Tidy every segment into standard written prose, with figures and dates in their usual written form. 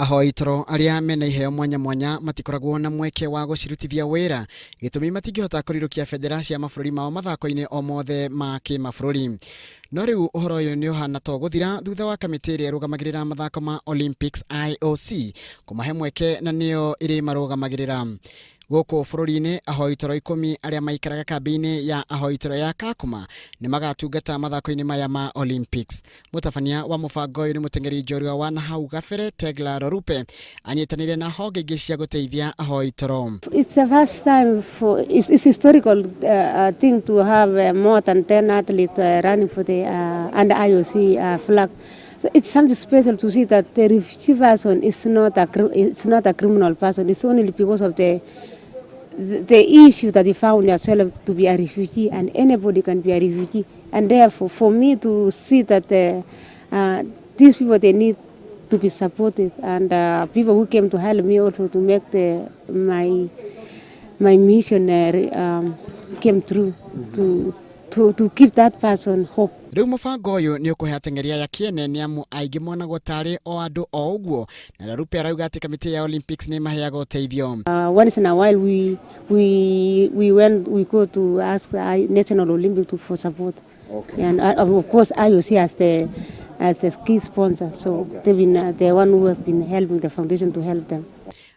ahoi toro aria mena iheo mwanya mwanya matikoragwo na mweke wa gucirutithia wira gitumi matingihota kurirukia bendera cia mabũrũri mao mathako-inĩ o mothe ma kĩmabũrũri. No riu uhoro uyu ni uhana to guthira thutha wa kamiti iria irugamagirira mathako ma Olympics IOC kumahe mweke na nio iri marugamagirira gũkũ bũrũri-inĩ. Ahoi toro 10 arĩa maikaraga kambĩ-inĩ ya ahoi toro ya Kakuma nĩ magatungata mathako-inĩ maya ma Olympics. Mũtabania wa mũbango ũyũ nĩ mũteng'eri njorua wa nahau gabere Tegla Lorupe anyitanĩire na honge ingĩ cia gũteithia ahoi toro. It's the first time it's historical thing to have more than 10 athletes running for the under IOC flag. So it's something special to see that the refugee person is not a criminal person. It's only because of the issue that you found yourself to be a refugee, and anybody can be a refugee. And therefore, for me to see that these people, they need to be supported, and people who came to help me also to make my mission came true, to give that person hope. Riu mubango uyu ni ukuhe atengeria ya kiene ni amu aingi monagwo tari o andu o uguo, na Lorupe arauga ati kamiti ya Olympics ni maheaga uteithio. Once in a while we go to ask National Olympic for support. Okay. And of course IOC as the key sponsor, so okay. They've been the one who have been helping the foundation to help them.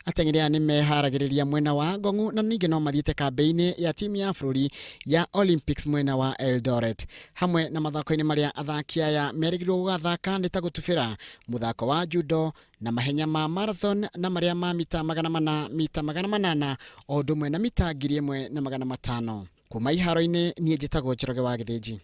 Atengeria ni meharagiriria mwena wa Ngong'u na ningi no mathiete kambĩ-inĩ ya timu ya bũrũri ya Olympics mwena wa Eldoret. Hamwe na mathako-inĩ maria athaki aya merĩgĩrĩirwo gũgathaka nĩ ta gũtubĩra, mũthako wa judo na mahenya ma marathon na maria ma mita 400, mita 800 o ũndũ ũmwe na mita 1500. Kuma iharo-inĩ niĩ njĩtagwo Njoroge wa Gĩthĩnji.